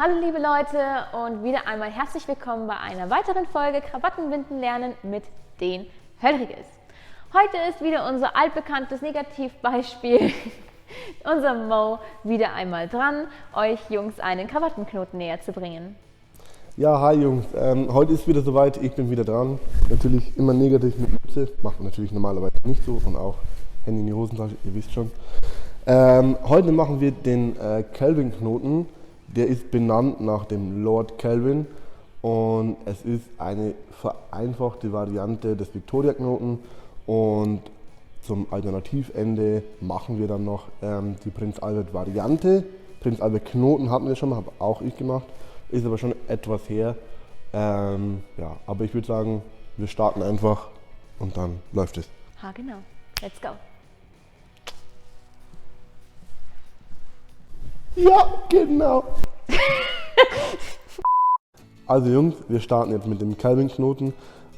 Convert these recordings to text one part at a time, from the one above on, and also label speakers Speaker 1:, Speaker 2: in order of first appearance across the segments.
Speaker 1: Hallo liebe Leute und wieder einmal herzlich willkommen bei einer weiteren Folge Krawattenbinden lernen mit den Höllriggels. Heute ist wieder unser altbekanntes Negativbeispiel, unser Mo, wieder einmal dran, euch Jungs einen Krawattenknoten näher zu bringen.
Speaker 2: Ja, hi Jungs, heute ist wieder soweit, ich bin wieder dran. Natürlich immer negativ mit Mütze, macht man natürlich normalerweise nicht so und auch Handy in die Hosentasche, ihr wisst schon. Heute machen wir den Kelvin-Knoten. Der ist benannt nach dem Lord Kelvin und es ist eine vereinfachte Variante des Victoria-Knoten. Und zum Alternativende machen wir dann noch die Prinz Albert-Variante. Prinz Albert-Knoten hatten wir schon mal, habe auch ich gemacht, ist aber schon etwas her. Ja, aber ich würde sagen, wir starten einfach und dann läuft es.
Speaker 1: Ha, genau. Let's go.
Speaker 2: Ja, genau. Also Jungs, wir starten jetzt mit dem Kelvin-Knoten.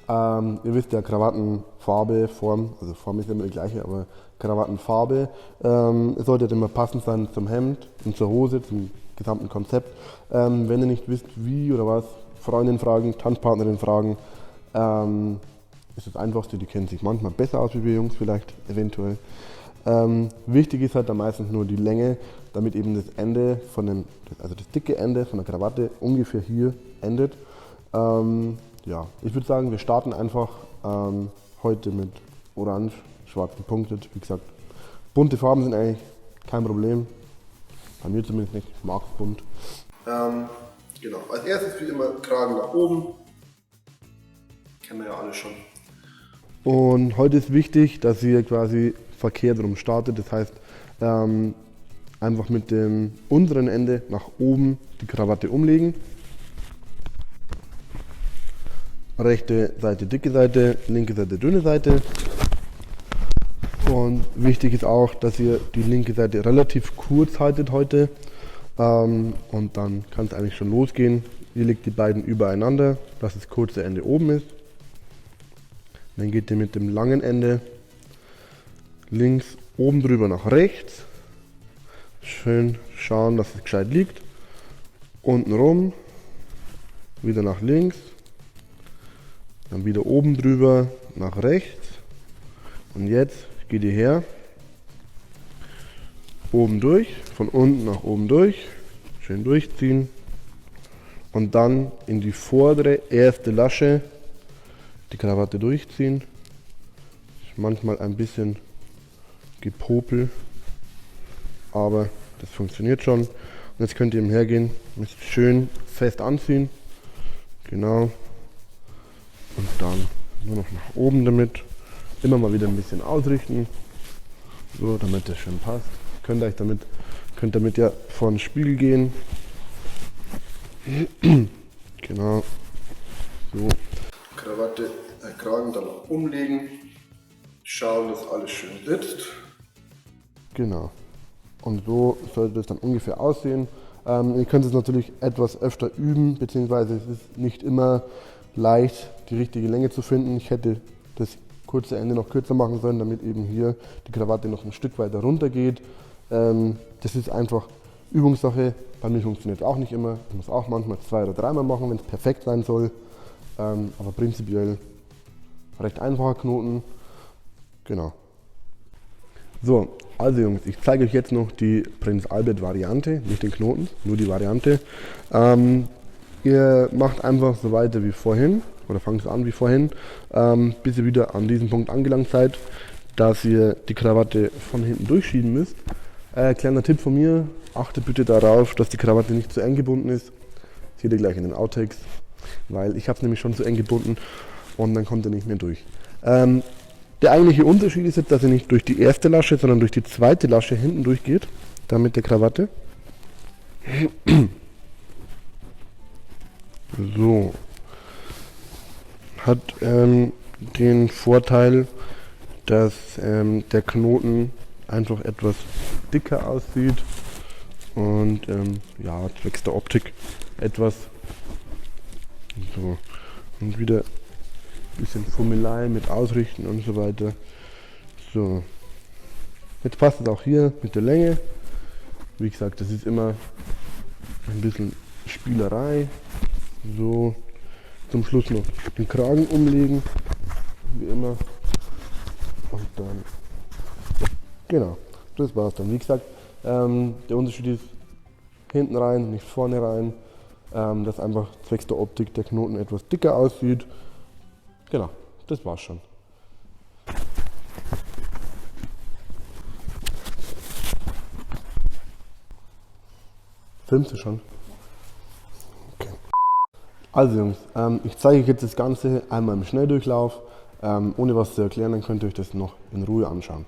Speaker 2: Ihr wisst ja, Krawattenfarbe, Form, also Form ist immer die gleiche, aber Krawattenfarbe sollte immer passend sein zum Hemd und zur Hose, zum gesamten Konzept. Wenn ihr nicht wisst, wie oder was, Freundin fragen, Tanzpartnerin fragen, ist das Einfachste, die kennen sich manchmal besser aus wie wir Jungs vielleicht, eventuell. Wichtig ist halt da meistens nur die Länge, damit eben das Ende also das dicke Ende von der Krawatte ungefähr hier endet. Ja, ich würde sagen, wir starten einfach heute mit Orange, schwarz gepunktet. Wie gesagt, bunte Farben sind eigentlich kein Problem. Bei mir zumindest nicht, ich mag es bunt. Genau, als erstes wie immer Kragen nach oben. Kennen wir ja alle schon. Und heute ist wichtig, dass ihr quasi verkehrt rum startet. Das heißt, einfach mit dem unteren Ende nach oben die Krawatte umlegen. Rechte Seite dicke Seite, linke Seite dünne Seite. Und wichtig ist auch, dass ihr die linke Seite relativ kurz haltet heute. Und dann kann es eigentlich schon losgehen. Ihr legt die beiden übereinander, dass das kurze Ende oben ist. Dann geht ihr mit dem langen Ende links oben drüber nach rechts. Schön schauen, dass es gescheit liegt. Unten rum, wieder nach links. Dann wieder oben drüber nach rechts. Und jetzt geht ihr her. Oben durch, von unten nach oben durch. Schön durchziehen. Und dann in die vordere erste Lasche die Krawatte durchziehen. Ist manchmal ein bisschen Gepopel, aber das funktioniert schon. Und jetzt könnt ihr eben hergehen, müsst schön fest anziehen. Genau. Und dann nur noch nach oben damit. Immer mal wieder ein bisschen ausrichten. So, damit das schön passt. Könnt damit ja vor den Spiegel gehen. Genau. So. Krawatte, Kragen dann noch umlegen. Schauen, dass alles schön sitzt. Genau. Und so sollte es dann ungefähr aussehen. Ihr könnt es natürlich etwas öfter üben, beziehungsweise es ist nicht immer leicht, die richtige Länge zu finden. Ich hätte das kurze Ende noch kürzer machen sollen, damit eben hier die Krawatte noch ein Stück weiter runter geht. Das ist einfach Übungssache. Bei mir funktioniert es auch nicht immer. Ich muss auch manchmal 2 oder 3 Mal machen, wenn es perfekt sein soll. Aber prinzipiell recht einfacher Knoten. Genau. So, also Jungs, ich zeige euch jetzt noch die Prinz Albert Variante, nicht den Knoten, nur die Variante. Ihr macht einfach so weiter wie vorhin, oder fangt so an wie vorhin, bis ihr wieder an diesem Punkt angelangt seid, dass ihr die Krawatte von hinten durchschieben müsst. Kleiner Tipp von mir, achtet bitte darauf, dass die Krawatte nicht zu eng gebunden ist. Das seht ihr gleich in den Outtakes, weil ich habe es nämlich schon zu eng gebunden und dann kommt er nicht mehr durch. Der eigentliche Unterschied ist jetzt, dass ihr nicht durch die erste Lasche, sondern durch die zweite Lasche hinten durchgeht, dann mit der Krawatte. So. Hat den Vorteil, dass der Knoten einfach etwas dicker aussieht und ja, zwecks der Optik etwas. So. Und wieder ein bisschen Fummelei mit Ausrichten und so weiter. So. Jetzt passt es auch hier mit der Länge. Wie gesagt, das ist immer ein bisschen Spielerei. So, zum Schluss noch den Kragen umlegen, wie immer. Und dann, genau, das war's dann. Wie gesagt, der Unterschied ist hinten rein, nicht vorne rein, dass einfach zwecks der Optik der Knoten etwas dicker aussieht. Genau, das war's schon. Filmst du schon? Okay. Also Jungs, ich zeige euch jetzt das Ganze einmal im Schnelldurchlauf. Ohne was zu erklären, dann könnt ihr euch das noch in Ruhe anschauen.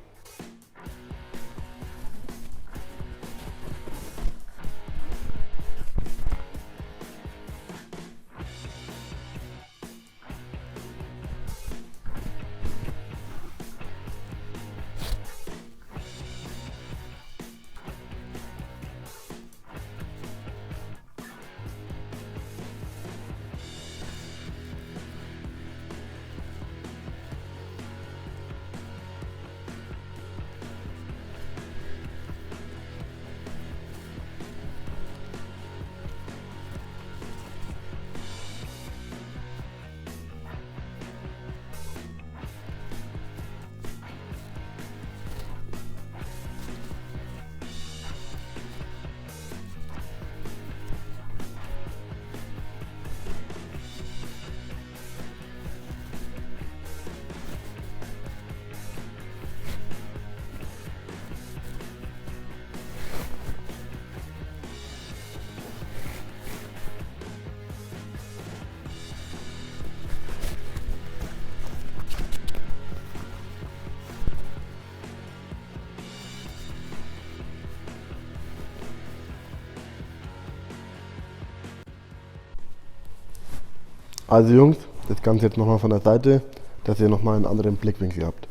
Speaker 2: Also Jungs, das Ganze jetzt nochmal von der Seite, dass ihr nochmal einen anderen Blickwinkel habt.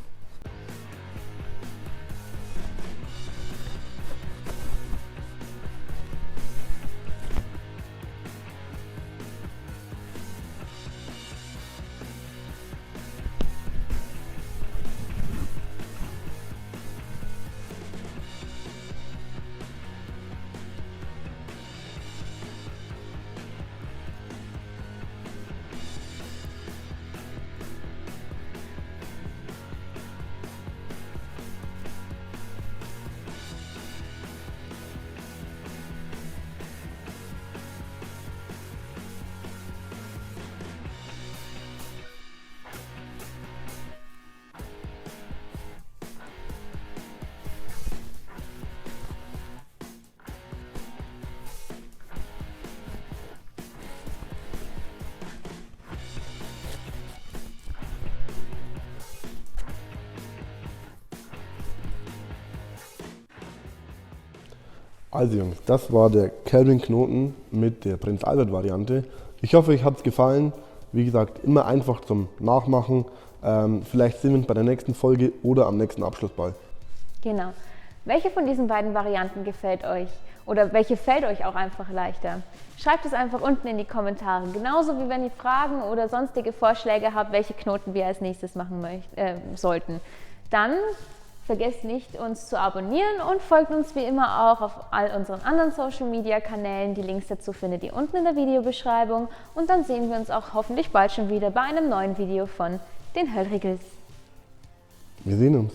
Speaker 2: Also Jungs, das war der Kelvin Knoten mit der Prinz Albert Variante. Ich hoffe, euch hat es gefallen. Wie gesagt, immer einfach zum Nachmachen. Vielleicht sehen wir uns bei der nächsten Folge oder am nächsten Abschlussball.
Speaker 1: Genau. Welche von diesen beiden Varianten gefällt euch? Oder welche fällt euch auch einfach leichter? Schreibt es einfach unten in die Kommentare. Genauso wie wenn ihr Fragen oder sonstige Vorschläge habt, welche Knoten wir als nächstes machen sollten. Dann vergesst nicht, uns zu abonnieren und folgt uns wie immer auch auf all unseren anderen Social-Media-Kanälen. Die Links dazu findet ihr unten in der Videobeschreibung. Und dann sehen wir uns auch hoffentlich bald schon wieder bei einem neuen Video von den Höllriggels.
Speaker 2: Wir sehen uns.